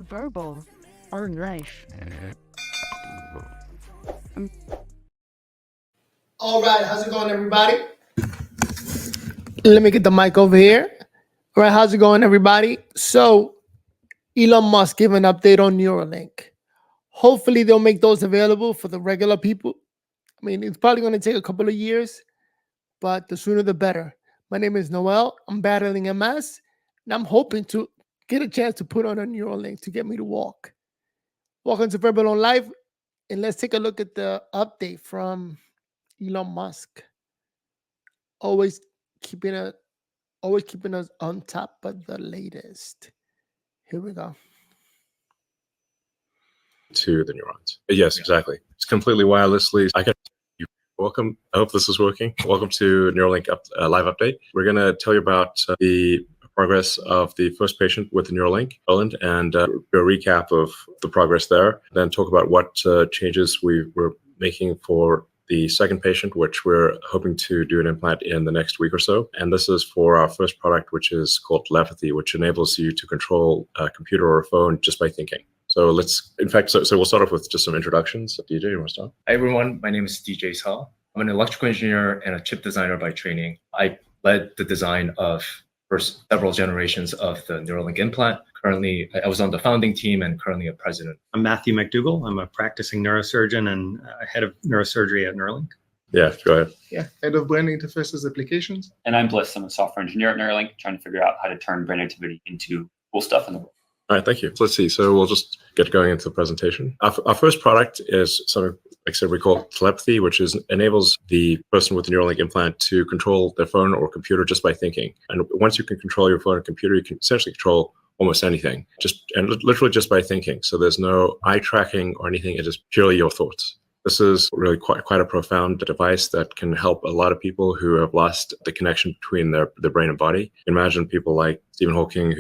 Verbal or life. All right, how's it going, everybody? Let me get the mic over here. All right, how's it going, everybody? So, Elon Musk gave an update on Neuralink. Hopefully, they'll make those available for the regular people. I mean, it's probably going to take a couple of years, but the sooner the better. My name is Noel. I'm battling MS, and I'm hoping to get a chance to put on a Neuralink to get me to walk. Welcome to Verbal on Life, and let's take a look at the update from Elon Musk. Always keeping us on top of the latest. Here we go. To the neurons. Yes, exactly. It's completely wirelessly. Welcome. I hope this is working. Welcome to Neuralink live update. We're going to tell you about the progress of the first patient with the Neuralink, Poland, and do a recap of the progress there. Then talk about what changes we were making for the second patient, which we're hoping to do an implant in the next week or so. And this is for our first product, which is called telepathy, which enables you to control a computer or a phone just by thinking. So we'll start off with just some introductions. DJ, you want to start? Hi everyone, my name is DJ Saul. I'm an electrical engineer and a chip designer by training. I led the design of several generations of the Neuralink implant. Currently, I was on the founding team and currently a president. I'm Matthew McDougall. I'm a practicing neurosurgeon and head of neurosurgery at Neuralink. Yeah, go ahead. Yeah, head of brain interfaces applications. And I'm Bliss. I'm a software engineer at Neuralink, trying to figure out how to turn brain activity into cool stuff in the world. All right, thank you. Let's see. So we'll just get going into the presentation. Our first product is something, like I said, we call telepathy, which enables the person with the Neuralink implant to control their phone or computer just by thinking. And once you can control your phone or computer, you can essentially control almost anything, literally just by thinking. So there's no eye tracking or anything. It is purely your thoughts. This is really quite a profound device that can help a lot of people who have lost the connection between their brain and body. Imagine people like Stephen Hawking,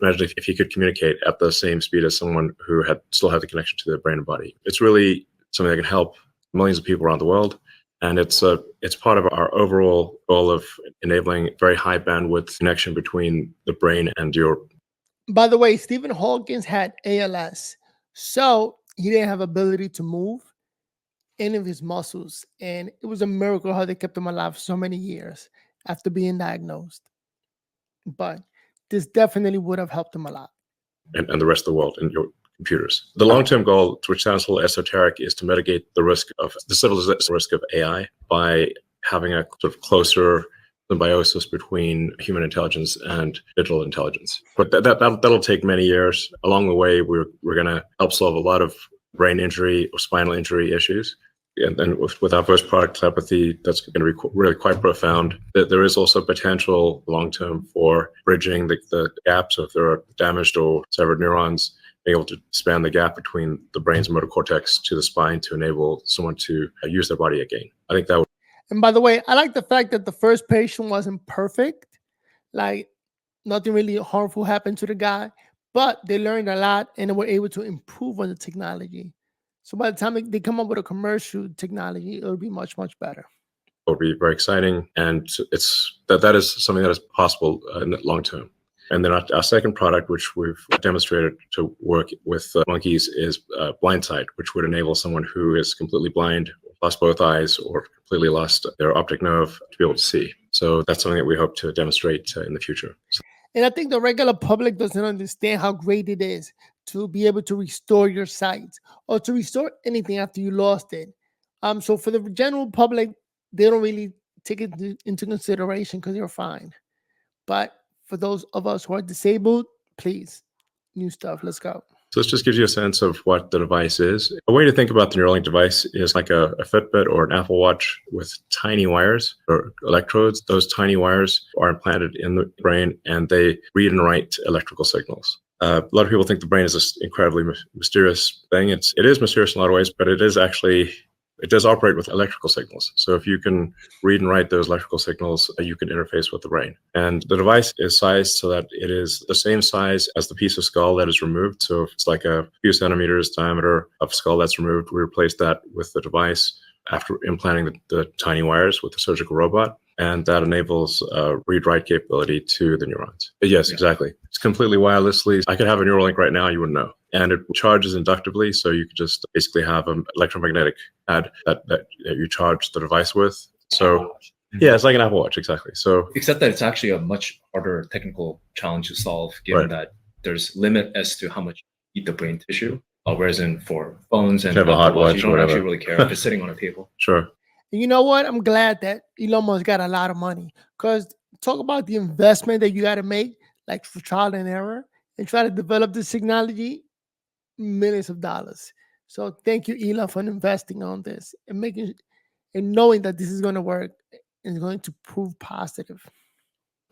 imagine if he could communicate at the same speed as someone who still had the connection to their brain and body. It's really something that can help millions of people around the world. And it's part of our overall goal of enabling very high bandwidth connection between the brain and your. By the way, Stephen Hawking had ALS, so he didn't have ability to move any of his muscles, and it was a miracle how they kept him alive so many years after being diagnosed. But this definitely would have helped him a lot. And the rest of the world and your computers. The long-term goal, which sounds a little esoteric, is to mitigate the risk of AI by having a sort of closer symbiosis between human intelligence and digital intelligence. But that'll take many years. Along the way, we're going to help solve a lot of brain injury or spinal injury issues. And then with our first product, telepathy, that's going to be really quite profound. There is also potential long-term for bridging the gaps. So if there are damaged or severed neurons, being able to span the gap between the brain's motor cortex to the spine to enable someone to use their body again. I think that would. And by the way, I like the fact that the first patient wasn't perfect. Like, nothing really harmful happened to the guy, but they learned a lot and they were able to improve on the technology. So by the time they come up with a commercial technology, it'll be much, much better. It'll be very exciting, and that is something that is possible in the long term. And then our second product, which we've demonstrated to work with monkeys, is blindsight, which would enable someone who is completely blind, lost both eyes, or completely lost their optic nerve to be able to see. So that's something that we hope to demonstrate in the future. And I think the regular public doesn't understand how great it is to be able to restore your sight or to restore anything after you lost it. So for the general public, they don't really take it into consideration because you're fine. But for those of us who are disabled, please, new stuff. Let's go. So this just gives you a sense of what the device is. A way to think about the Neuralink device is like a Fitbit or an Apple Watch with tiny wires or electrodes. Those tiny wires are implanted in the brain and they read and write electrical signals. A lot of people think the brain is this incredibly mysterious thing. It is mysterious in a lot of ways, but it does operate with electrical signals. So if you can read and write those electrical signals, you can interface with the brain. And the device is sized so that it is the same size as the piece of skull that is removed. So if it's like a few centimeters diameter of skull that's removed, we replace that with the device after implanting the tiny wires with the surgical robot. And that enables read-write capability to the neurons. Yes, exactly. It's completely wirelessly. I could have a Neuralink right now, you wouldn't know. and it charges inductively. So you could just basically have an electromagnetic pad that you charge the device with. So yeah, it's like an Apple Watch, exactly. So Except that it's actually a much harder technical challenge to solve, given that there's limit as to how much you eat the brain tissue. Whereas for phones and have a hot Apple Watch, watch you or don't whatever. actually really care if it's sitting on a table. Sure. And you know what? I'm glad that Elon Musk got a lot of money, because talk about the investment that you got to make, like for trial and error, and try to develop this technology, millions of dollars. So thank you, Elon, for investing on this and making and knowing that this is going to work and going to prove positive.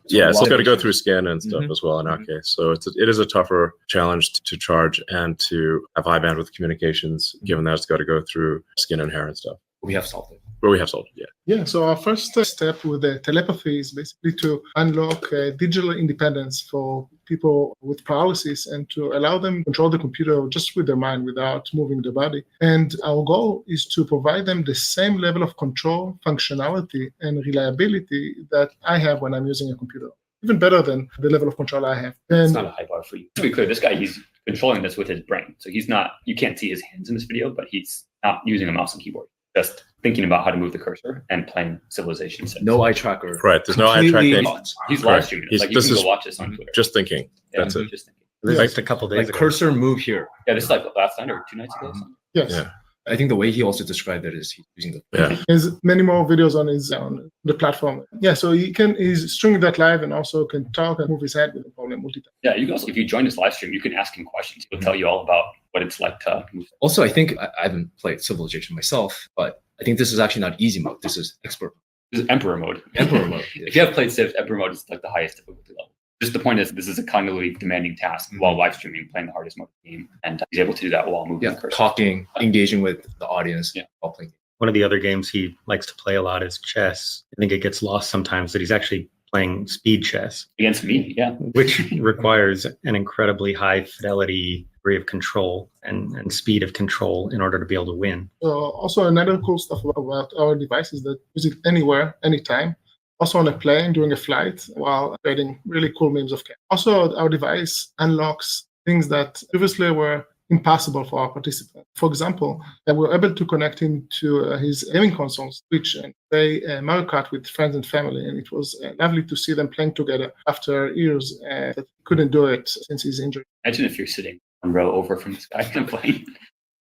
Yeah, it's Wow. got to go through scan and stuff Mhm. as well in our case. So it is a tougher challenge to charge and to have high bandwidth communications, given that it's got to go through skin and hair and stuff. We have solved it. But we have solved it, yeah. Yeah, so our first step with the telepathy is basically to unlock digital independence for people with paralysis and to allow them to control the computer just with their mind without moving their body. And our goal is to provide them the same level of control, functionality, and reliability that I have when I'm using a computer. Even better than the level of control I have. It's And not a high bar for you. To be clear, this guy, he's controlling this with his brain. So he's not, you can't see his hands in this video, but he's not using a mouse and keyboard. Just thinking about how to move the cursor and playing Civilization 6. No eye tracker. Right, there's no eye Completely tracking. He's Correct. live streaming it. He's- Like, you this can go is watch this on Twitter. Just thinking. Yeah, That's it. Just thinking. Just a couple days Like ago. cursor move here. Yeah, this is like last night or 2 nights ago. or something. yes. Yeah. I think the way he also described it is he's using the Yeah. There's many more videos on the platform. Yeah, so he's streaming that live and also can talk and move his head with the problem multitask. Yeah, you can also, if you join this live stream, you can ask him questions. He'll tell you all about what it's like to move. Also, I think I haven't played Civilization myself, but I think this is actually not easy mode. This is expert This is Emperor mode. Emperor mode. If you have played Civ, Emperor mode is like the highest difficulty level. Just the point is, this is a cognitively demanding task while live streaming, playing the hardest mode of the game, and he's able to do that while moving Yeah, the cursor. talking, engaging with the audience Yeah. while playing. One of the other games he likes to play a lot is chess. I think it gets lost sometimes that he's actually playing speed chess, Against me, yeah. which requires an incredibly high fidelity degree of control and speed of control in order to be able to win. So also another cool stuff about our device is that use it anywhere, anytime. Also on a plane during a flight while creating really cool memes of cat. Also, our device unlocks things that previously were impossible for our participant. For example, we were able to connect him to his gaming console, Switch, and play Mario Kart with friends and family. And it was lovely to see them playing together after years that he couldn't do it since his injury. Imagine if you're sitting one row over from this guy and playing.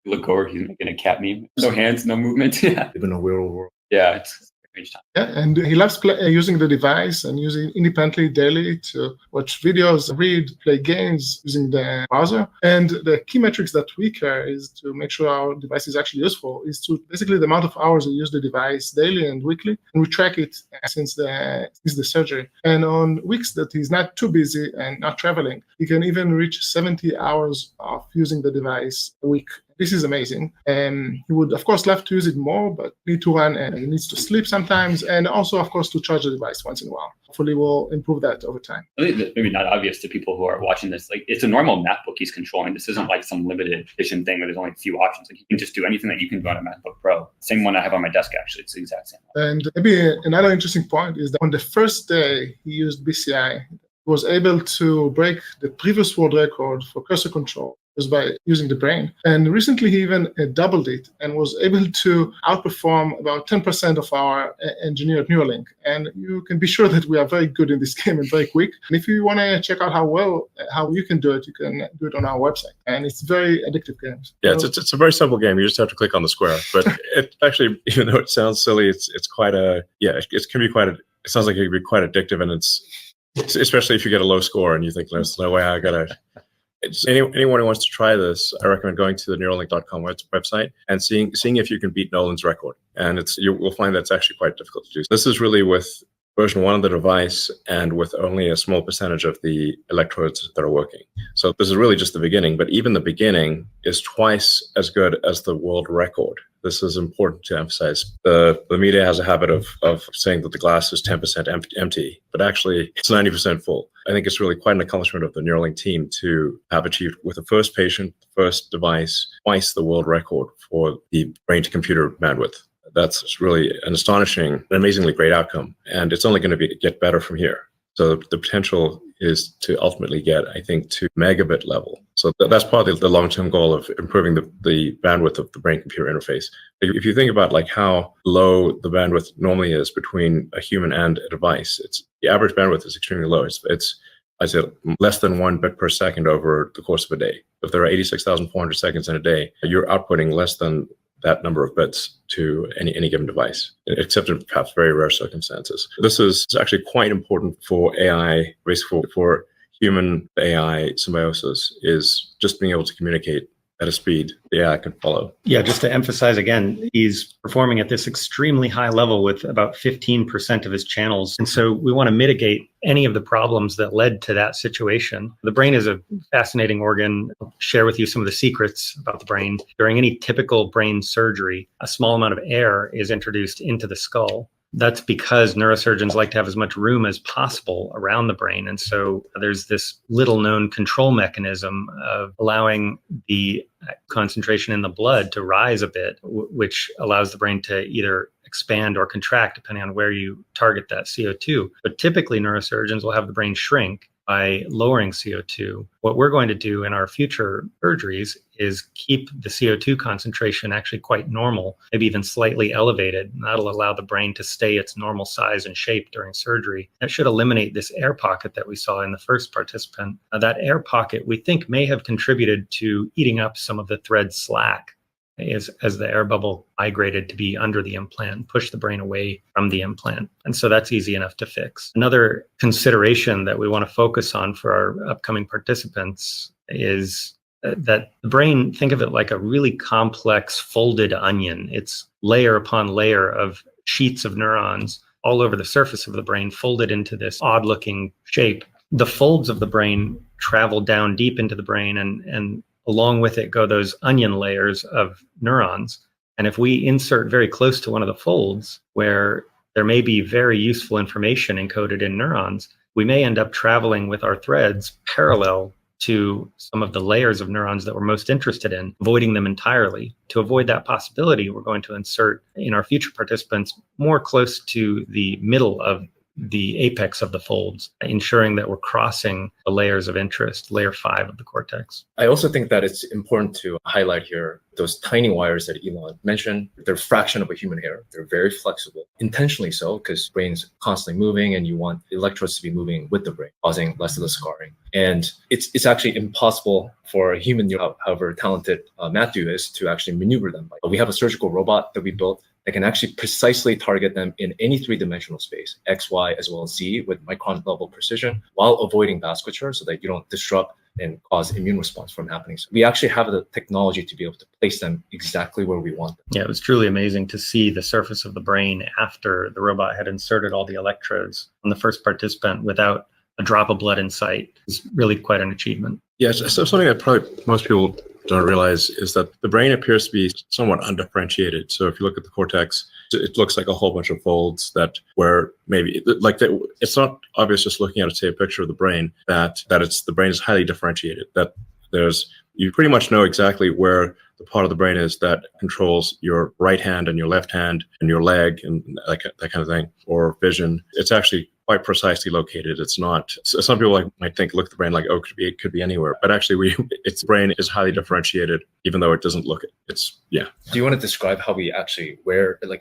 You look over, he's making a cat meme. No hands, no movement. Yeah, Live in a real world. yeah, it's strange time. Yeah, and he loves using the device and using independently daily to watch videos, read, play games using the browser. And the key metrics that we care is to make sure our device is actually useful, is to basically the amount of hours we use the device daily and weekly. And we track it since the surgery. And on weeks that he's not too busy and not traveling, he can even reach 70 hours of using the device a week. This is amazing. And he would, of course, love to use it more, but need to run and he needs to sleep sometimes. And also, of course, to charge the device once in a while. Hopefully, we'll improve that over time. I think that maybe not obvious to people who are watching this. Like, it's a normal MacBook he's controlling. This isn't like some limited edition thing where there's only a few options. Like, you can just do anything that you can do on a MacBook Pro. Same one I have on my desk, actually. It's the exact same one. And maybe another interesting point is that on the first day he used BCI, he was able to break the previous world record for cursor control just by using the brain. And recently he even doubled it and was able to outperform about 10% of our engineer at Neuralink. And you can be sure that we are very good in this game and very quick. And if you want to check out how you can do it, you can do it on our website. And it's very addictive game. Yeah, it's a very simple game. You just have to click on the square. But it actually, even though it sounds silly, it can be quite it sounds like it can be quite addictive, and it's especially if you get a low score and you think there's no way I gotta. Anyone who wants to try this, I recommend going to the Neuralink.com website and seeing if you can beat Nolan's record. And you will find that's actually quite difficult to do. This is really with version 1 of the device and with only a small percentage of the electrodes that are working. So this is really just the beginning, but even the beginning is twice as good as the world record. This is important to emphasize. The media has a habit of saying that the glass is 10% empty, but actually it's 90% full. I think it's really quite an accomplishment of the Neuralink team to have achieved with the first patient, first device, twice the world record for the brain-to-computer bandwidth. That's really an astonishing, an amazingly great outcome. And it's only going to get better from here. So the potential is to ultimately get, I think, to megabit level So that's part of the long-term goal of improving the bandwidth of the brain-computer interface. If you think about like how low the bandwidth normally is between a human and a device, the average bandwidth is extremely low. It's I said less than 1 bit per second over the course of a day. If there are 86,400 seconds in a day, you're outputting less than that number of bits to any given device, except in perhaps very rare circumstances. This is actually quite important for AI, basically for human AI symbiosis, is just being able to communicate at a speed the AI can follow. Yeah, just to emphasize again, he's performing at this extremely high level with about 15% of his channels. And so we want to mitigate any of the problems that led to that situation. The brain is a fascinating organ. I'll share with you some of the secrets about the brain. During any typical brain surgery, a small amount of air is introduced into the skull. That's because neurosurgeons like to have as much room as possible around the brain. And so there's this little known control mechanism of allowing the concentration in the blood to rise a bit, which allows the brain to either expand or contract depending on where you target that CO2. But typically neurosurgeons will have the brain shrink by lowering CO2. What we're going to do in our future surgeries is keep the CO2 concentration actually quite normal, maybe even slightly elevated. And that'll allow the brain to stay its normal size and shape during surgery. That should eliminate this air pocket that we saw in the first participant. That air pocket, we think, may have contributed to eating up some of the thread slack as the air bubble migrated to be under the implant, push the brain away from the implant. And so that's easy enough to fix. Another consideration that we want to focus on for our upcoming participants is that the brain, think of it like a really complex folded onion. It's layer upon layer of sheets of neurons all over the surface of the brain, folded into this odd looking shape. The folds of the brain travel down deep into the brain, and along with it go those onion layers of neurons. And if we insert very close to one of the folds where there may be very useful information encoded in neurons, we may end up traveling with our threads parallel to some of the layers of neurons that we're most interested in, avoiding them entirely. To avoid that possibility, we're going to insert in our future participants more close to the middle of the apex of the folds, ensuring that we're crossing the layers of interest, layer 5 of the cortex. I also think that it's important to highlight here those tiny wires that Elon mentioned. They're a fraction of a human hair. They're very flexible, intentionally so, because the brain's constantly moving and you want the electrodes to be moving with the brain, causing less of the scarring. And it's actually impossible for a human, however talented Matthew is, to actually maneuver them. We have a surgical robot that we built that can actually precisely target them in any three-dimensional space, X, Y, as well as Z, with micron-level precision, while avoiding vasculature so that you don't disrupt and cause immune response from happening. So we actually have the technology to be able to place them exactly where we want them. Yeah, it was truly amazing to see the surface of the brain after the robot had inserted all the electrodes on the first participant without a drop of blood in sight. It's really quite an achievement. Yes, so something that probably most people don't realize is that the brain appears to be somewhat undifferentiated. So if you look at the cortex, it looks like a whole bunch of folds that where maybe like it's not obvious just looking at, say, a picture of the brain that the brain is highly differentiated, that you pretty much know exactly where the part of the brain is that controls your right hand and your left hand and your leg and that kind of thing, or vision. It's actually quite precisely located. It's not. So some people might think, look at the brain like, oh, it could be anywhere. But actually, its brain is highly differentiated, even though it doesn't look it. It's yeah. Do you want to describe how we actually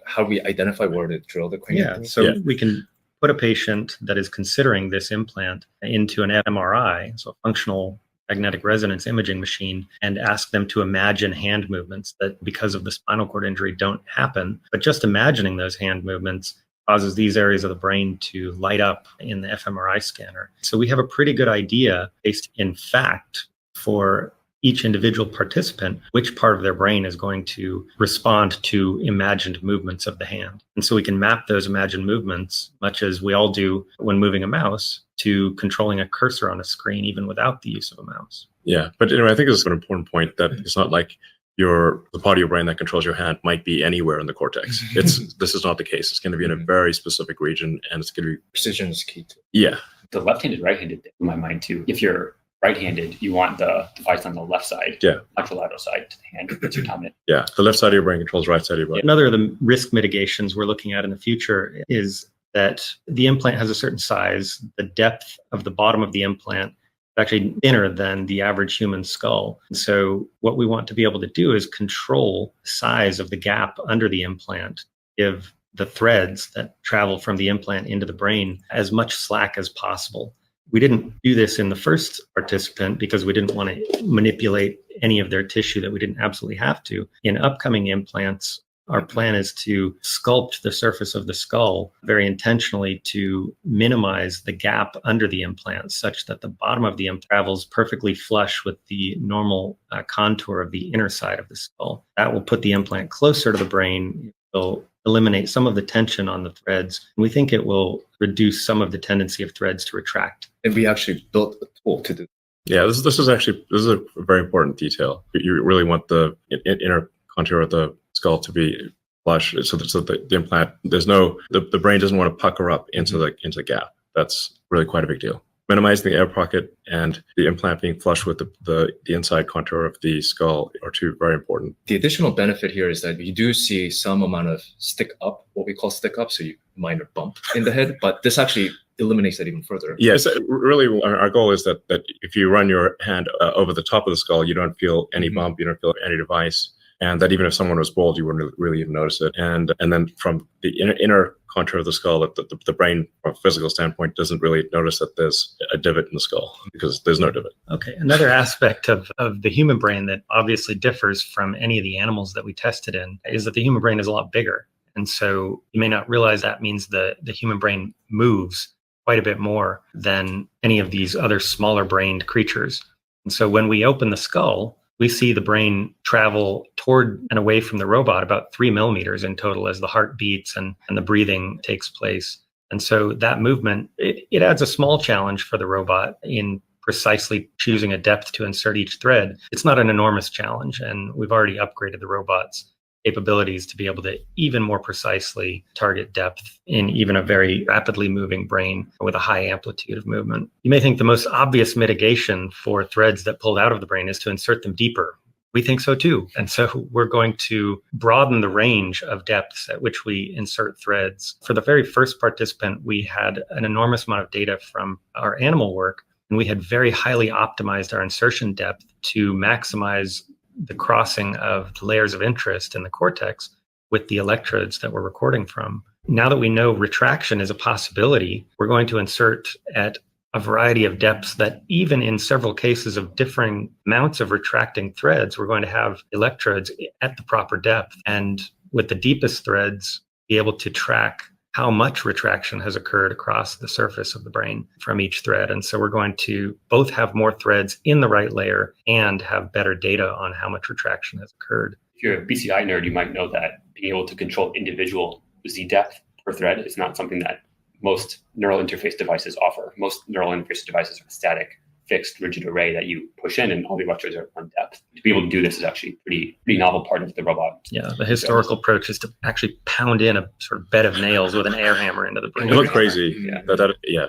how we identify where to drill the cranium? Yeah. So we can put a patient that is considering this implant into an MRI, so a functional magnetic resonance imaging machine, and ask them to imagine hand movements that, because of the spinal cord injury, don't happen. But just imagining those hand movements causes these areas of the brain to light up in the fMRI scanner. So we have a pretty good idea, based in fact, for each individual participant, which part of their brain is going to respond to imagined movements of the hand. And so we can map those imagined movements, much as we all do when moving a mouse, to controlling a cursor on a screen, even without the use of a mouse. Yeah, but anyway, I think this is an important point, that it's not like the part of your brain that controls your hand might be anywhere in the cortex. This is not the case. It's going to be in a very specific region, and it's going to be precision is key too. Yeah. The left-handed, right-handed, in my mind too. If you're right-handed, you want the device on the left side, contralateral side to the hand. That's your dominant. Yeah, the left side of your brain controls the right side of your brain. Another of the risk mitigations we're looking at in the future is that the implant has a certain size. The depth of the bottom of the implant actually thinner than the average human skull. And so what we want to be able to do is control the size of the gap under the implant, give the threads that travel from the implant into the brain as much slack as possible. We didn't do this in the first participant because we didn't want to manipulate any of their tissue that we didn't absolutely have to. In upcoming implants, our plan is to sculpt the surface of the skull very intentionally to minimize the gap under the implant such that the bottom of the implant travels perfectly flush with the normal contour of the inner side of the skull. That will put the implant closer to the brain. It will eliminate some of the tension on the threads. We think it will reduce some of the tendency of threads to retract. And we actually built a tool to do. Yeah, this is a very important detail. You really want the inner contour of the skull to be flush, so that the implant, the brain doesn't want to pucker up into the gap. That's really quite a big deal. Minimizing the air pocket and the implant being flush with the inside contour of the skull are two very important. The additional benefit here is that you do see some amount of stick up, what we call stick up, so you minor bump in the head, but this actually eliminates that even further. Yes, really, our goal is that if you run your hand over the top of the skull, you don't feel any bump, you don't feel any device, and that even if someone was bald, you wouldn't really even notice it. And then from the inner contour of the skull, that the brain, from a physical standpoint, doesn't really notice that there's a divot in the skull because there's no divot. Okay, another aspect of the human brain that obviously differs from any of the animals that we tested in is that the human brain is a lot bigger. And so you may not realize that means the human brain moves quite a bit more than any of these other smaller brained creatures. And so when we open the skull, we see the brain travel toward and away from the robot about 3 millimeters in total as the heart beats and the breathing takes place. And so that movement, it adds a small challenge for the robot in precisely choosing a depth to insert each thread. It's not an enormous challenge, and we've already upgraded the robot's capabilities to be able to even more precisely target depth in even a very rapidly moving brain with a high amplitude of movement. You may think the most obvious mitigation for threads that pulled out of the brain is to insert them deeper. We think so too. And so we're going to broaden the range of depths at which we insert threads. For the very first participant, we had an enormous amount of data from our animal work, and we had very highly optimized our insertion depth to maximize the crossing of the layers of interest in the cortex with the electrodes that we're recording from. Now that we know retraction is a possibility, we're going to insert at a variety of depths that even in several cases of differing amounts of retracting threads, we're going to have electrodes at the proper depth. And with the deepest threads, be able to track how much retraction has occurred across the surface of the brain from each thread. And so we're going to both have more threads in the right layer and have better data on how much retraction has occurred. If you're a BCI nerd, you might know that being able to control individual Z depth per thread is not something that most neural interface devices offer. Most neural interface devices are static, fixed, rigid array that you push in, and all the electrodes are on depth. To be able to do this is actually a pretty novel part of the robot. Yeah, the historical approach is to actually pound in a sort of bed of nails with an air hammer into the brain. It looked crazy.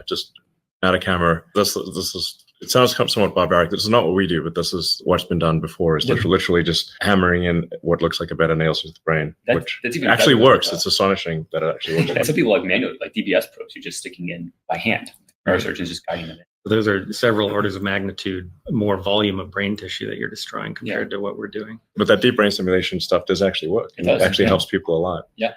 Just not a camera. This is. It sounds somewhat barbaric. This is not what we do, but this is what's been done before. Is literally just hammering in what looks like a bed of nails into the brain, which even actually works. It's astonishing that it actually works. And some people like manual, like DBS probes, you're just sticking in by hand. Neurosurgeons just guiding them in. Those are several orders of magnitude more volume of brain tissue that you're destroying compared to what we're doing. But that deep brain stimulation stuff does actually work. It actually helps people a lot. Yeah.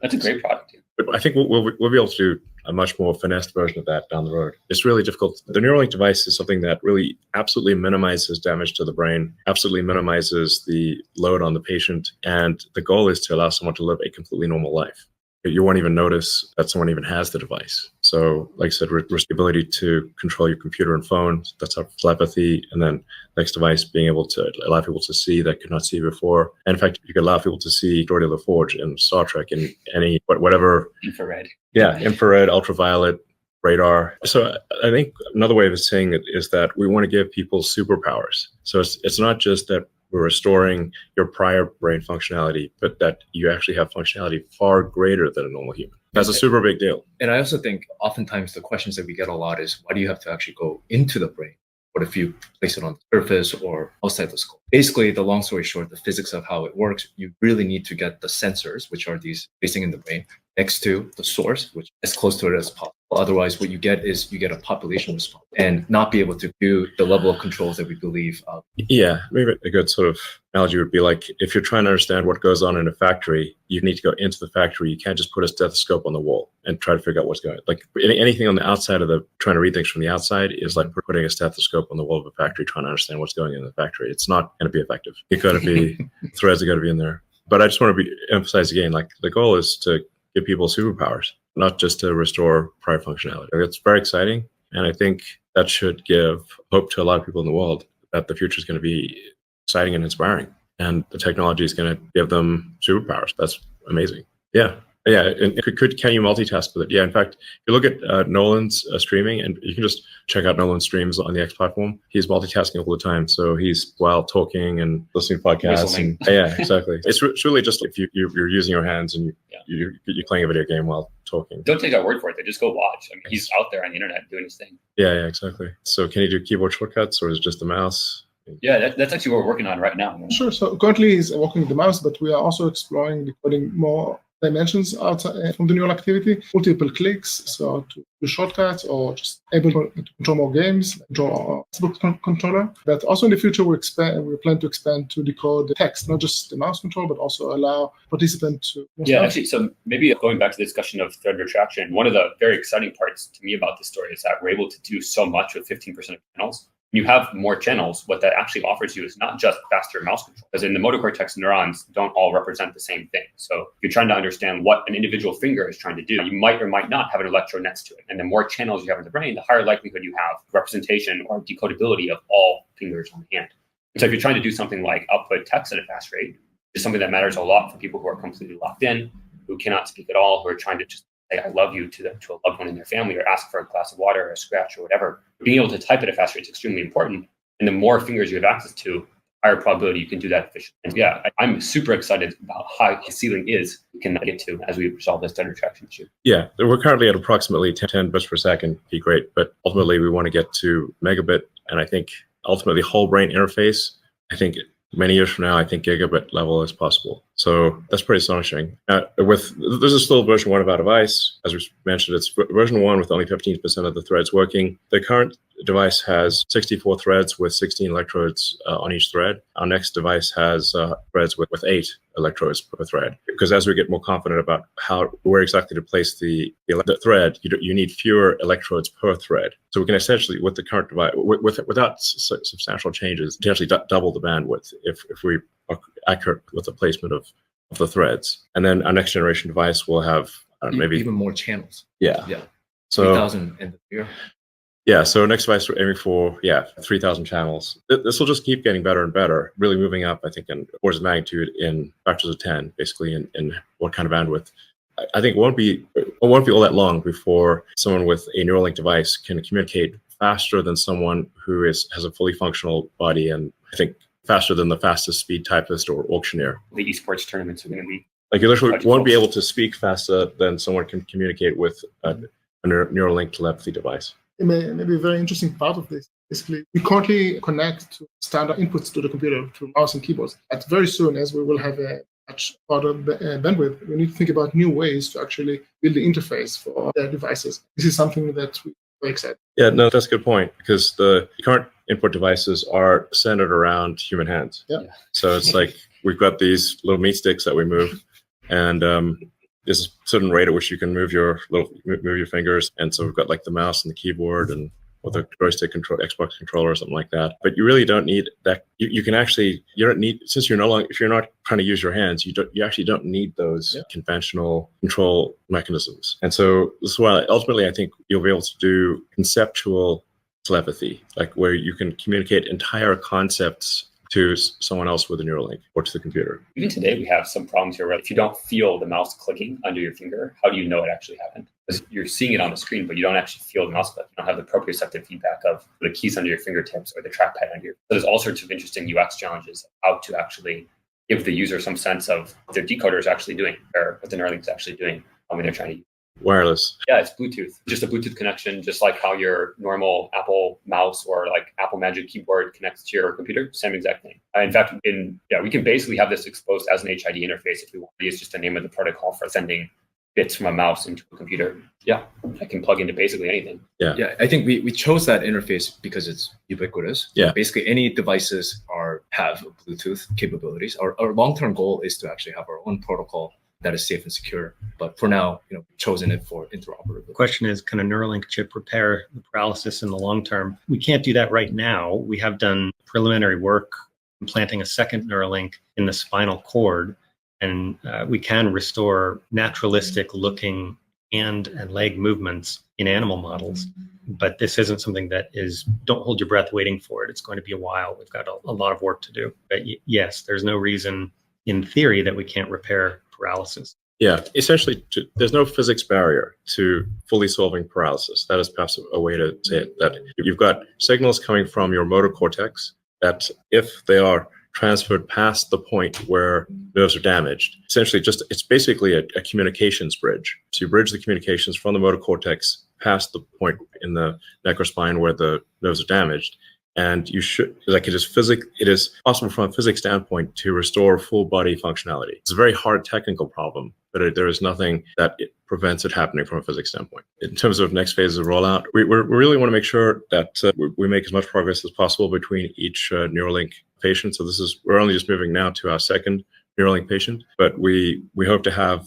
That's a great product. But I think we'll be able to do a much more finessed version of that down the road. It's really difficult. The Neuralink device is something that really absolutely minimizes damage to the brain, absolutely minimizes the load on the patient. And the goal is to allow someone to live a completely normal life. You won't even notice that someone even has the device. So like I said, we're the ability to control your computer and phone. That's our telepathy. And then next device being able to allow people to see that could not see before. And in fact, you could allow people to see Geordi LaForge in Star Trek in any, whatever. Infrared. Yeah, infrared, ultraviolet, radar. So I think another way of saying it is that we want to give people superpowers. So it's not just that we're restoring your prior brain functionality, but that you actually have functionality far greater than a normal human. That's a super big deal. And I also think oftentimes the questions that we get a lot is, why do you have to actually go into the brain? What if you place it on the surface or outside the skull? Basically, the long story short, the physics of how it works, you really need to get the sensors, which are these placing in the brain, next to the source, which is as close to it as possible. Otherwise, what you get is you get a population response and not be able to do the level of controls that we believe. Yeah, maybe a good sort of analogy would be like if you're trying to understand what goes on in a factory, you need to go into the factory. You can't just put a stethoscope on the wall and try to figure out what's going on. Like anything on the outside of the trying to read things from the outside is like putting a stethoscope on the wall of a factory trying to understand what's going on in the factory. It's not going to be effective. You've got to be threads are got to be in there. But I just want to emphasize again, like the goal is to give people superpowers, not just to restore prior functionality. It's very exciting. And I think that should give hope to a lot of people in the world that the future is going to be exciting and inspiring. And the technology is going to give them superpowers. That's amazing. Yeah. Yeah. And can you multitask with it? Yeah. In fact, if you look at Nolan's streaming, and you can just check out Nolan's streams on the X platform. He's multitasking all the time. So he's while talking and listening to podcasts. And, yeah, exactly. It's really just if you're using your hands and you're playing a video game while talking. Don't take our word for it. They just go watch. I mean, he's out there on the internet doing his thing. Yeah, exactly. So can you do keyboard shortcuts, or is it just the mouse? Yeah, that's actually what we're working on right now. Sure. So currently he's working with the mouse, but we are also exploring decoding more dimensions outside from the neural activity, multiple clicks, so to do shortcuts or just able to control more games, control our Facebook controller. But also in the future, we plan to expand to decode the text, not just the mouse control, but also allow participants to. Yeah, actually, so maybe going back to the discussion of thread retraction, one of the very exciting parts to me about this story is that we're able to do so much with 15% of channels. You have more channels, what that actually offers you is not just faster mouse control, because in the motor cortex, neurons don't all represent the same thing. So if you're trying to understand what an individual finger is trying to do, you might or might not have an electrode next to it. And the more channels you have in the brain, the higher likelihood you have representation or decodability of all fingers on the hand. And so if you're trying to do something like output text at a fast rate, it's something that matters a lot for people who are completely locked in, who cannot speak at all, who are trying to just say, I love you to a loved one in their family, or ask for a glass of water or a scratch or whatever. Being able to type at a fast rate is extremely important. And the more fingers you have access to, higher probability you can do that efficiently. And yeah, I'm super excited about how the ceiling is we can get to as we resolve this thread retraction issue. Yeah, we're currently at approximately 10 bits per second, be great. But ultimately, we want to get to megabit. And I think ultimately whole brain interface, I think many years from now, I think gigabit level is possible. So that's pretty astonishing. This is still version 1 of our device. As we mentioned, it's version 1 with only 15% of the threads working. The current device has 64 threads with 16 electrodes on each thread. Our next device has threads with 8 electrodes per thread. Because as we get more confident about where exactly to place the thread, you need fewer electrodes per thread. So we can essentially, with the current device, without substantial changes, potentially double the bandwidth if we are accurate with the placement of the threads. And then our next generation device will have maybe even more channels. Yeah. So 3,000 in the year. Yeah, so next device we're aiming for, 3,000 channels. This will just keep getting better and better, really moving up, I think, in orders of magnitude in factors of 10, basically, in what kind of bandwidth. I think it won't be all that long before someone with a Neuralink device can communicate faster than someone who has a fully functional body, and I think faster than the fastest speed typist or auctioneer. The esports tournaments are going to be... Like you literally won't be able to speak faster than someone can communicate with a Neuralink telepathy device. It may be a very interesting part of this. Basically, we currently connect to standard inputs to the computer, to mouse and keyboards. But very soon, as we will have a much broader bandwidth, we need to think about new ways to actually build the interface for their devices. This is something that we're very excited. Yeah, no, that's a good point, because the current input devices are centered around human hands. Yeah. So it's like we've got these little meat sticks that we move, and there's a certain rate at which you can move your fingers. And so we've got like the mouse and the keyboard and or the joystick control, Xbox controller or something like that. But you really don't need that. You don't need, since you're if you're not trying to use your hands, you actually don't need those conventional control mechanisms. And so this is why ultimately I think you'll be able to do conceptual telepathy, like where you can communicate entire concepts to someone else with a Neuralink or to the computer. Even today, we have some problems here where if you don't feel the mouse clicking under your finger, how do you know it actually happened? Because you're seeing it on the screen, but you don't actually feel the mouse click. You don't have the proprioceptive feedback of the keys under your fingertips or the trackpad under your. So there's all sorts of interesting UX challenges how to actually give the user some sense of what their decoder is actually doing or what the Neuralink is actually doing when they're trying to use. Wireless. Yeah, it's Bluetooth. Just a Bluetooth connection, just like how your normal Apple mouse or like Apple Magic Keyboard connects to your computer. Same exact thing. In fact, we can basically have this exposed as an HID interface if we want. It's just the name of the protocol for sending bits from a mouse into a computer. Yeah, I can plug into basically anything. Yeah, I think we chose that interface because it's ubiquitous. Yeah. Basically, any devices have Bluetooth capabilities. Our long-term goal is to actually have our own protocol that is safe and secure. But for now, we've chosen it for interoperability. The question is, can a Neuralink chip repair the paralysis in the long term? We can't do that right now. We have done preliminary work implanting a second Neuralink in the spinal cord, and we can restore naturalistic looking hand and leg movements in animal models. But this isn't something that is, don't hold your breath waiting for it. It's going to be a while. We've got a lot of work to do. But yes, there's no reason in theory that we can't repair paralysis. Yeah, essentially, there's no physics barrier to fully solving paralysis. That is perhaps a way to say it, that you've got signals coming from your motor cortex that if they are transferred past the point where nerves are damaged, essentially it's basically a communications bridge. So you bridge the communications from the motor cortex past the point in the neck or spine where the nerves are damaged. And it is possible from a physics standpoint to restore full body functionality. It's a very hard technical problem, but there is nothing that prevents it happening from a physics standpoint. In terms of next phase of rollout, we really want to make sure that we make as much progress as possible between each Neuralink patient. So we're only just moving now to our second Neuralink patient, but we hope to have,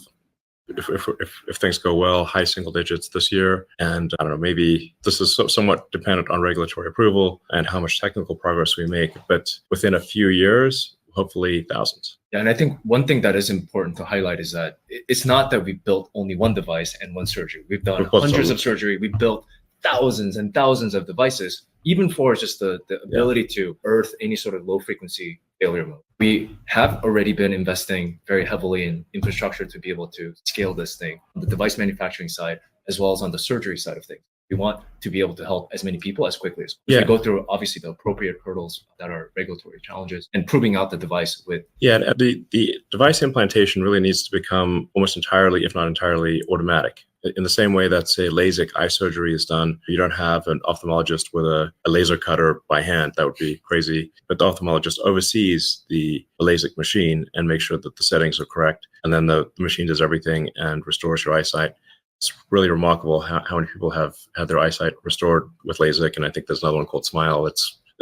if things go well, high single digits this year. And I don't know, maybe this is somewhat dependent on regulatory approval and how much technical progress we make, but within a few years, hopefully thousands. Yeah, and I think one thing that is important to highlight is that it's not that we built only one device and one surgery. We've done hundreds of surgery. We've built thousands and thousands of devices, even for just the ability to earth any sort of low frequency failure mode. We have already been investing very heavily in infrastructure to be able to scale this thing on the device manufacturing side, as well as on the surgery side of things. We want to be able to help as many people as quickly as possible. We go through obviously the appropriate hurdles that are regulatory challenges and proving out the device with. Yeah, the device implantation really needs to become almost entirely, if not entirely, automatic. In the same way that, say, LASIK eye surgery is done, you don't have an ophthalmologist with a laser cutter by hand. That would be crazy. But the ophthalmologist oversees the LASIK machine and makes sure that the settings are correct. And then the machine does everything and restores your eyesight. It's really remarkable how many people have had their eyesight restored with LASIK. And I think there's another one called Smile.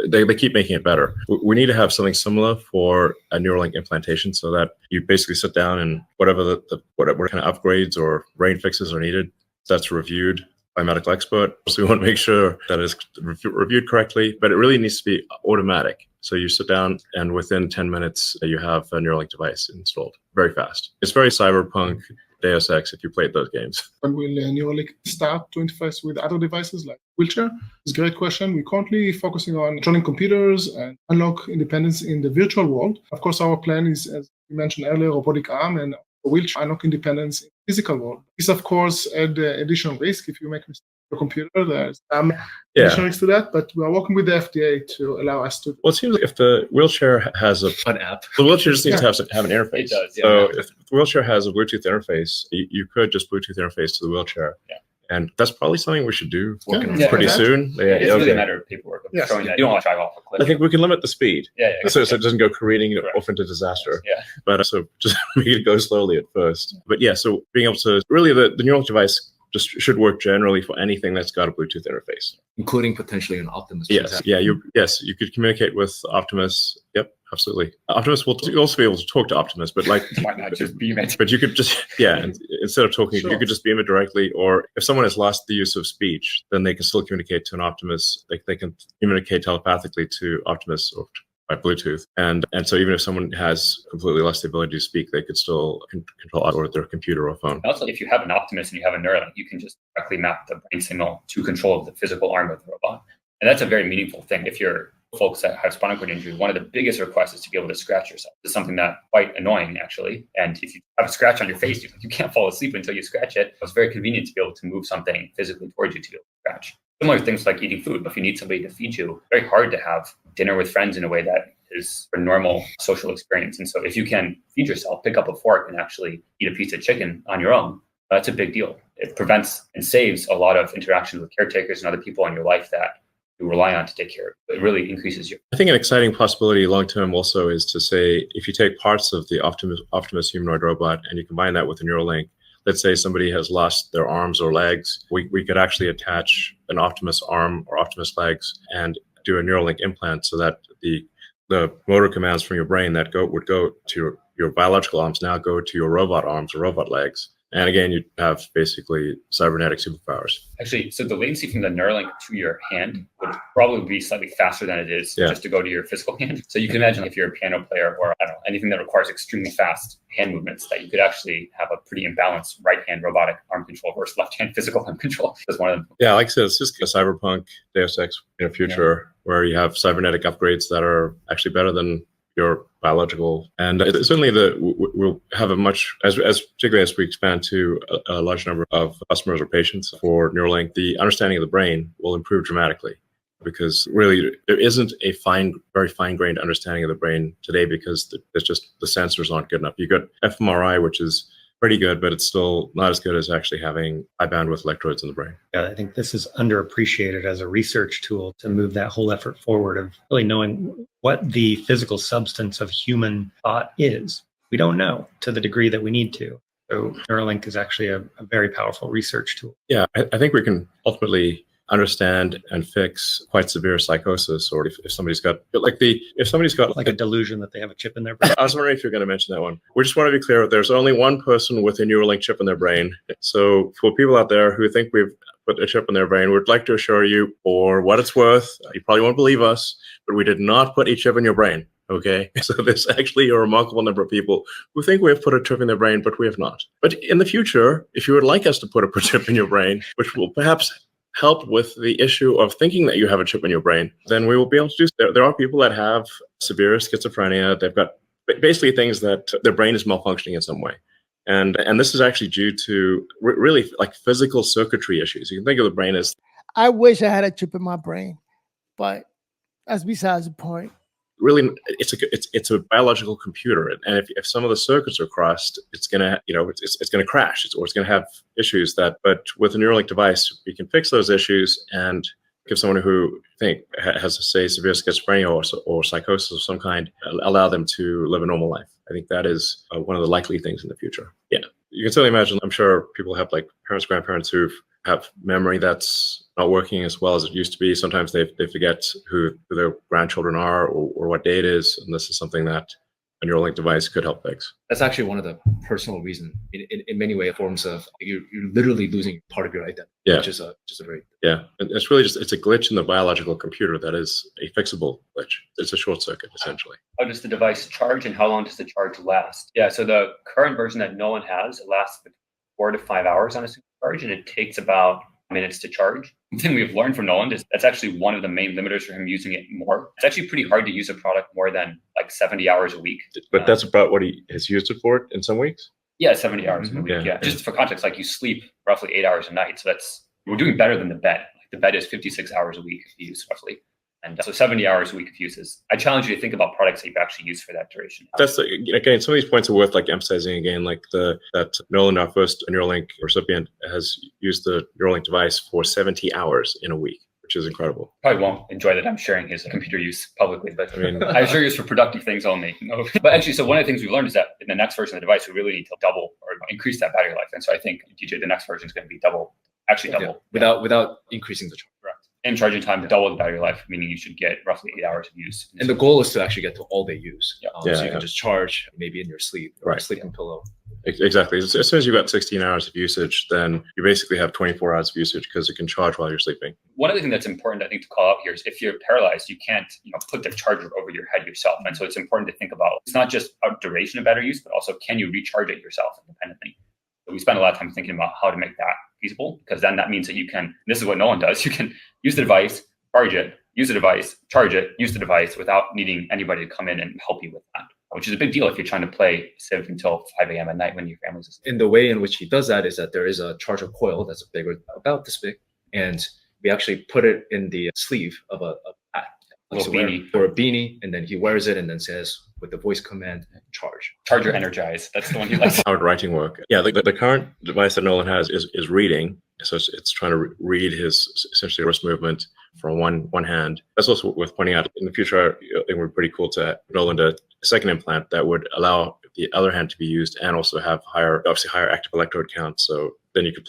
They keep making it better. We need to have something similar for a Neuralink implantation so that you basically sit down and whatever whatever kind of upgrades or brain fixes are needed, that's reviewed by a medical expert. So we want to make sure that it's reviewed correctly, but it really needs to be automatic. So you sit down and within 10 minutes, you have a Neuralink device installed very fast. It's very cyberpunk, Deus Ex, if you played those games. When will Neuralink start to interface with other devices like wheelchair? It's a great question. We're currently focusing on controlling computers and unlock independence in the virtual world. Of course, our plan is, as you mentioned earlier, robotic arm and wheelchair unlock independence in the physical world. This, of course, add additional risk if you make mistakes with your computer. There's additional risk to that, but we are working with the FDA to allow us to. Well, it seems like if the wheelchair has an app, the wheelchair just needs to have an interface. It does. Yeah. So if the wheelchair has a Bluetooth interface, you could just Bluetooth interface to the wheelchair. Yeah. And that's probably something we should do pretty soon. It's really a matter of paperwork. Showing that you don't want to drive off a cliff. I think we can limit the speed. So it doesn't go careening off into disaster. Yeah. But so just make it go slowly at first. But yeah, so being able to really the Neuralink device just should work generally for anything that's got a Bluetooth interface, including potentially an Optimus. Yes, you could communicate with Optimus. Yep, absolutely. Optimus will also be able to talk to Optimus, but why not just beam it? But you could just and instead of talking, you could just beam it directly. Or if someone has lost the use of speech, then they can still communicate to an Optimus. They can communicate telepathically to Optimus or by Bluetooth, and so even if someone has completely lost the ability to speak, they could still control out or their computer or phone. Also, if you have an Optimus and you have a Neuralink, you can just directly map the brain signal to control of the physical arm of the robot, and that's a very meaningful thing. If you're folks that have spinal cord injury, one of the biggest requests is to be able to scratch yourself. It's something that's quite annoying, actually. And if you have a scratch on your face, you can't fall asleep until you scratch it. It's very convenient to be able to move something physically towards you to be able to scratch. Similar things like eating food. If you need somebody to feed you, it's very hard to have dinner with friends in a way that is a normal social experience. And so if you can feed yourself, pick up a fork and actually eat a piece of chicken on your own, that's a big deal. It prevents and saves a lot of interactions with caretakers and other people in your life that you rely on to take care of. It really increases your. I think an exciting possibility long term also is to say, if you take parts of the Optimus humanoid robot and you combine that with a Neuralink, let's say somebody has lost their arms or legs, we could actually attach an Optimus arm or Optimus legs and do a Neuralink implant so that the motor commands from your brain that would go to your biological arms now go to your robot arms or robot legs. And again, you have basically cybernetic superpowers. Actually, so the latency from the Neuralink to your hand would probably be slightly faster than it is just to go to your physical hand. So you can imagine if you're a piano player or I don't know, anything that requires extremely fast hand movements, that you could actually have a pretty imbalanced right hand robotic arm control versus left hand physical arm control. That's one of them. Yeah, like I said, it's just a cyberpunk Deus Ex future where you have cybernetic upgrades that are actually better than your biological, and certainly we'll have a much as particularly as we expand to a large number of customers or patients for Neuralink, the understanding of the brain will improve dramatically, because really there isn't a very fine-grained understanding of the brain today because there's just the sensors aren't good enough. You got fMRI, which is pretty good, but it's still not as good as actually having high bandwidth electrodes in the brain. Yeah, I think this is underappreciated as a research tool to move that whole effort forward of really knowing what the physical substance of human thought is. We don't know to the degree that we need to. So Neuralink is actually a very powerful research tool. Yeah, I think we can ultimately understand and fix quite severe psychosis, or if somebody's got like a delusion that they have a chip in their brain. I was wondering if you're going to mention that one. We just want to be clear, there's only one person with a Neuralink chip in their brain. So for people out there who think we've put a chip in their brain, we'd like to assure you, for what it's worth, you probably won't believe us, but we did not put a chip in your brain. Okay, so there's actually a remarkable number of people who think we have put a chip in their brain, but we have not. But in the future, if you would like us to put a chip in your brain, which will perhaps help with the issue of thinking that you have a chip in your brain, then we will be able to do so. There are people that have severe schizophrenia. They've got basically things that their brain is malfunctioning in some way. And this is actually due to really like physical circuitry issues. You can think of the brain as... I wish I had a chip in my brain, but that's besides the point. Really, it's a biological computer, and if some of the circuits are crossed, it's gonna it's gonna crash, or it's gonna have issues but with a Neuralink device, we can fix those issues and give someone who has, say, severe schizophrenia or psychosis of some kind, allow them to live a normal life. I think that is one of the likely things in the future. Yeah, you can certainly imagine. I'm sure people have like parents, grandparents who have memory that's not working as well as it used to be. Sometimes they forget who their grandchildren are or what day it is, and this is something that a Neuralink device could help fix. That's actually one of the personal reasons. In many ways, forms of you're literally losing part of your identity. Yeah, which is a very It's really it's a glitch in the biological computer that is a fixable glitch. It's a short circuit essentially. How does the device charge, and how long does the charge last? Yeah, so the current version that Nolan has, it lasts 4 to 5 hours on a single charge, and it takes about minutes to charge. The thing we've learned from Nolan is that's actually one of the main limiters for him using it more. It's actually pretty hard to use a product more than like 70 hours a week. But that's about what he has used it for in some weeks? Yeah, 70 hours in a week. Yeah. Just for context, like you sleep roughly 8 hours a night. So we're doing better than the bed. Like the bed is 56 hours a week if you use roughly. And so 70 hours a week of uses. I challenge you to think about products that you've actually used for that duration. That's again, some of these points are worth like emphasizing again, like that Nolan, our first Neuralink recipient, has used the Neuralink device for 70 hours in a week, which is incredible. Probably won't enjoy that I'm sharing his computer use publicly, but I mean, I assure you it's for productive things only. No. But actually, so one of the things we've learned is that in the next version of the device, we really need to double or increase that battery life. And so I think, DJ, the next version is going to be double. Without increasing the charge. Correct. And charging time, double the battery life, meaning you should get roughly 8 hours of use. And the goal is to actually get to all day use. So you can yeah. just charge maybe in your sleep or Right. sleeping pillow. Exactly. As soon as you've got 16 hours of usage, then you basically have 24 hours of usage because it can charge while you're sleeping. One other thing that's important, I think, to call out here is if you're paralyzed, you can't, put the charger over your head yourself. And so it's important to think about, it's not just a duration of battery use, but also can you recharge it yourself independently? So we spend a lot of time thinking about how to make that feasible, because then that means that you can, this is what Nolan does, you can use the device, charge it, use the device, charge it, use the device without needing anybody to come in and help you with that, which is a big deal if you're trying to play Civ until 5 a.m. at night when your family's asleep. And the way in which he does that is that there is a charger coil that's about this big, and we actually put it in the sleeve of a hat, Little beanie. or a beanie, and then he wears it and then says with the voice command, charge. Charger energize. That's the one he likes. How would writing work? Yeah, the current device that Nolan has is reading. So it's trying to read his essentially wrist movement from one hand. That's also worth pointing out. In the future, I think it would be pretty cool to roll into a second implant that would allow the other hand to be used and also have obviously higher active electrode count. So then you could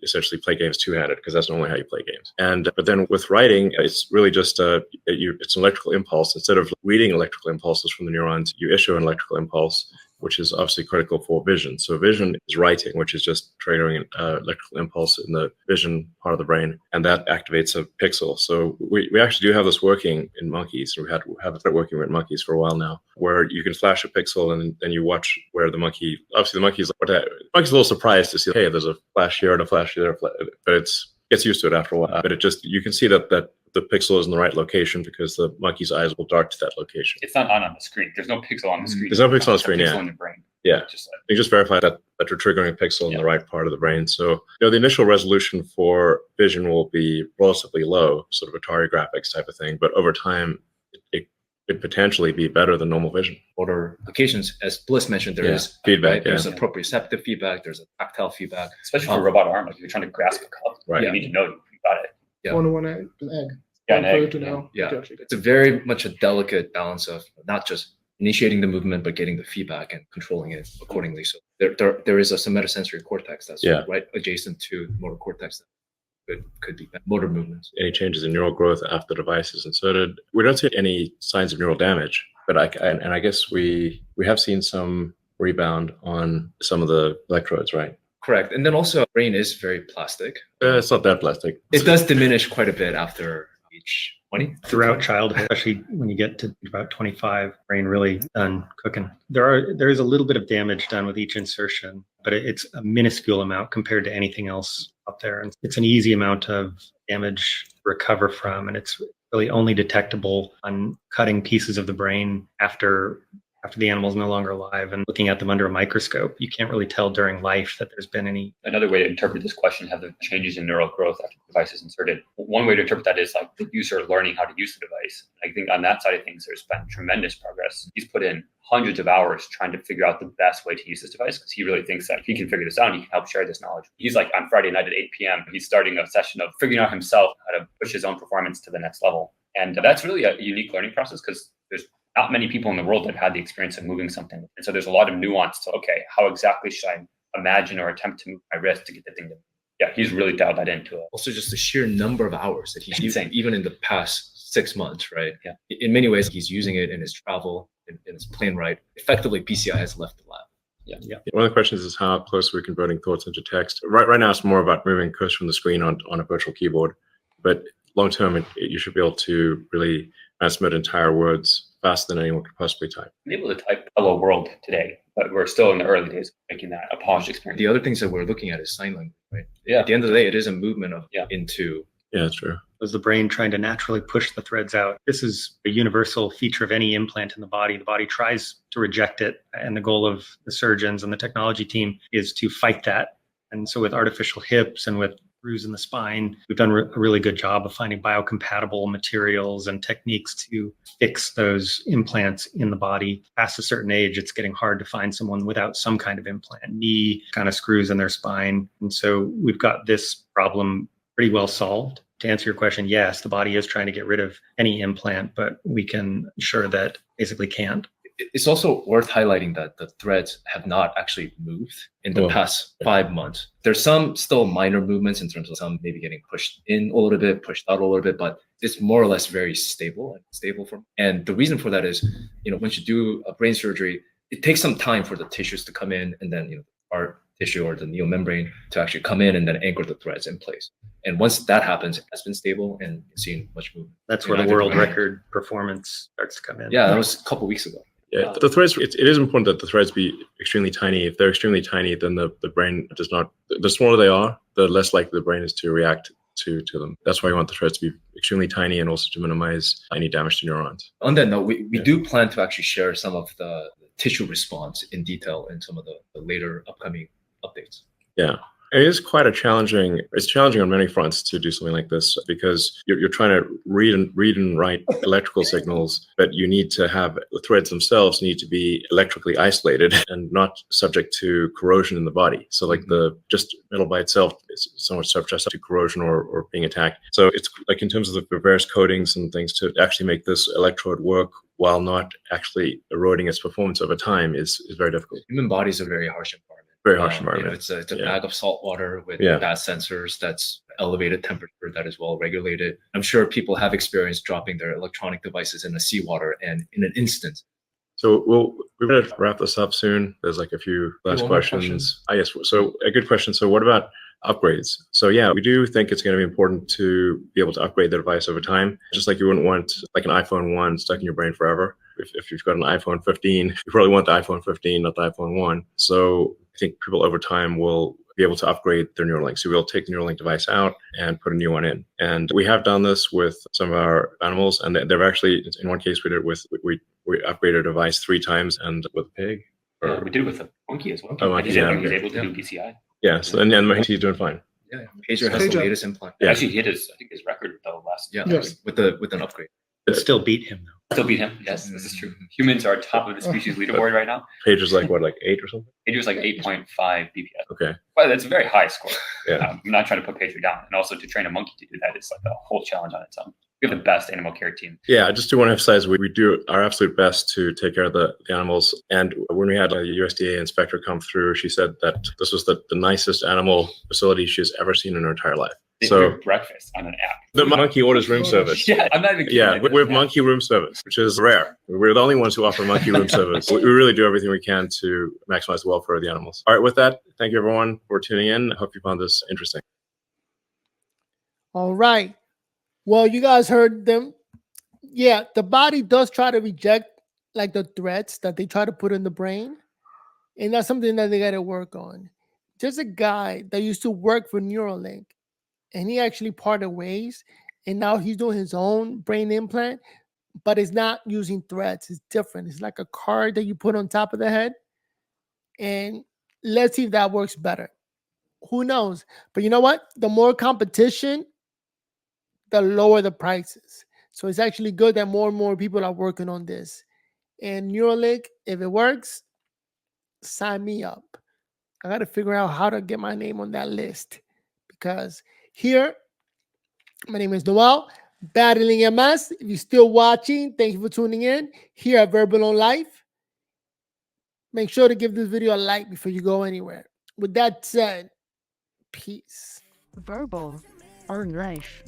essentially play games two-handed, because that's normally how you play games. But then with writing, it's really just it's an electrical impulse. Instead of reading electrical impulses from the neurons, you issue an electrical impulse, which is obviously critical for vision. So vision is writing, which is just triggering an electrical impulse in the vision part of the brain, and that activates a pixel. So we actually do have this working in monkeys. We have it working with monkeys for a while now, where you can flash a pixel and then you watch where the monkey, obviously the monkey's a little surprised to see, hey, there's a flash here and a flash there, but gets used to it after a while. But you can see that the pixel is in the right location because the monkey's eyes will dart to that location. It's not on the screen. There's no pixel on the screen. There's no pixel on the screen, pixel in the brain. Yeah. You just verify that you're triggering a pixel in the right part of the brain. So, the initial resolution for vision will be relatively low, sort of Atari graphics type of thing. But over time, it could potentially be better than normal vision. Motor applications, as Bliss mentioned, there is feedback. Right? There's a proprioceptive feedback. There's a tactile feedback. Especially for a robot arm, like if you're trying to grasp a cup, you need to know you got it. Yeah. One egg. An egg. Yeah, an egg. To know. Yeah. It's a very much a delicate balance of not just initiating the movement, but getting the feedback and controlling it accordingly. So there is a somatosensory cortex that's right adjacent to motor cortex that could be motor movements. Any changes in neural growth after the device is inserted? We don't see any signs of neural damage, but I guess we have seen some rebound on some of the electrodes, right? Correct. And then also brain is very plastic. It's not that plastic. It does diminish quite a bit after age 20. Throughout childhood, especially when you get to about 25, brain really done cooking. There is a little bit of damage done with each insertion, but it's a minuscule amount compared to anything else out there. And it's an easy amount of damage to recover from, and it's really only detectable on cutting pieces of the brain after the animal's no longer alive and looking at them under a microscope. You can't really tell during life that there's been any. Another way to interpret this question, have the changes in neural growth after the device is inserted. One way to interpret that is like the user learning how to use the device. I think on that side of things, there's been tremendous progress. He's put in hundreds of hours trying to figure out the best way to use this device, because he really thinks that if he can figure this out, he can help share this knowledge. He's like, on Friday night at 8 p.m., he's starting a session of figuring out himself how to push his own performance to the next level. And that's really a unique learning process, because there's not many people in the world that have had the experience of moving something. And so there's a lot of nuance to, okay, how exactly should I imagine or attempt to move my wrist to get the thing to move? Yeah, he's really dialed that into it. Also, just the sheer number of hours that he's using, even in the past 6 months, right? Yeah. In many ways, he's using it in his travel, in his plane ride. Effectively, PCI has left the lab. Yeah. One of the questions is how close we're converting thoughts into text. Right now, it's more about moving cursor from the screen on a virtual keyboard. But long term, you should be able to really transmit entire words faster than anyone could possibly type. I'm able to type hello world today, but we're still in the early days of making that a polished experience. The other things that we're looking at is sign language, right? Yeah. At the end of the day, it is a movement of into. Yeah, that's true. Was the brain trying to naturally push the threads out? This is a universal feature of any implant in the body. The body tries to reject it, and the goal of the surgeons and the technology team is to fight that. And so with artificial hips and with grooves in the spine, we've done a really good job of finding biocompatible materials and techniques to fix those implants in the body. Past a certain age, it's getting hard to find someone without some kind of implant, knee kind of screws in their spine. And so we've got this problem pretty well solved. To answer your question, yes, the body is trying to get rid of any implant, but we can ensure that basically can't. It's also worth highlighting that the threads have not actually moved in the past 5 months. There's some still minor movements in terms of some maybe getting pushed in a little bit, pushed out a little bit, but it's more or less very stable. And the reason for that is, once you do a brain surgery, it takes some time for the tissues to come in, and then our tissue or the neomembrane to actually come in and then anchor the threads in place. And once that happens, it has been stable and seen much movement. That's where the world record performance starts to come in. Yeah, that was a couple of weeks ago. Yeah, the threads, it is important that the threads be extremely tiny. If they're extremely tiny, then the brain does not, the smaller they are, the less likely the brain is to react to them. That's why you want the threads to be extremely tiny and also to minimize any damage to neurons. On that note, we do plan to actually share some of the tissue response in detail in some of the later upcoming updates. Yeah. It is quite it's challenging on many fronts to do something like this, because you're trying to read and write electrical signals, but you need to have the threads themselves need to be electrically isolated and not subject to corrosion in the body. So like just metal by itself is so much subject to corrosion or being attacked. So it's like in terms of the various coatings and things to actually make this electrode work while not actually eroding its performance over time is very difficult. Human bodies are a very harsh environment. Very harsh environment. It's a Yeah. bag of salt water with Yeah. fast sensors that's elevated temperature that is well regulated. I'm sure people have experienced dropping their electronic devices in the seawater, and in an instant. So we're going to wrap this up soon. There's like a few last one more questions. I guess so. A good question. So what about upgrades? So yeah, we do think it's going to be important to be able to upgrade the device over time. Just like you wouldn't want like an iPhone 1 stuck in your brain forever. If you've got an iPhone 15, you probably want the iPhone 15, not the iPhone 1. So I think people over time will be able to upgrade their Neuralink. So we'll take the Neuralink device out and put a new one in. And we have done this with some of our animals, and they've actually, in one case, we did with we upgraded a device 3 times, and with a pig. Yeah, we did it with a monkey as well. Oh, monkey, He's yeah, able okay. to do BCI. Yeah, so and then he's doing fine. Yeah, Pager has the Pager. latest implant. Yeah. Actually, he hit his record though last year. Yeah, Yes. with an upgrade. But still beat him though. Still beat him. Yes, this is true. Humans are top of the species leaderboard right now. Page is like what, like 8 or something? Pager was like 8.5 BPS. Okay. Well, that's a very high score. Yeah. I'm not trying to put Pager down. And also to train a monkey to do that is like a whole challenge on its own. We have the best animal care team. Yeah, I just do want to emphasize we do our absolute best to take care of the animals. And when we had a USDA inspector come through, she said that this was the nicest animal facility she's ever seen in her entire life. They So order breakfast on an app. the monkey orders room service. Yeah, I'm not even kidding. Yeah, Like, we have monkey room service, which is rare. We're the only ones who offer monkey room service. We really do everything we can to maximize the welfare of the animals. All right, with that, thank you everyone for tuning in. I hope you found this interesting. All right. Well, you guys heard them. Yeah, the body does try to reject like the threats that they try to put in the brain. And that's something that they got to work on. There's a guy that used to work for Neuralink, and he actually parted ways. And now he's doing his own brain implant, but it's not using threads. It's different. It's like a card that you put on top of the head. And let's see if that works better. Who knows? But you know what? The more competition, the lower the prices. So it's actually good that more and more people are working on this. And Neuralink, if it works, sign me up. I got to figure out how to get my name on that list, because here, my name is Noel, battling MS. If you're still watching, thank you for tuning in here at Verbal on Life. Make sure to give this video a like before you go anywhere. With that said, peace. Verbal on life.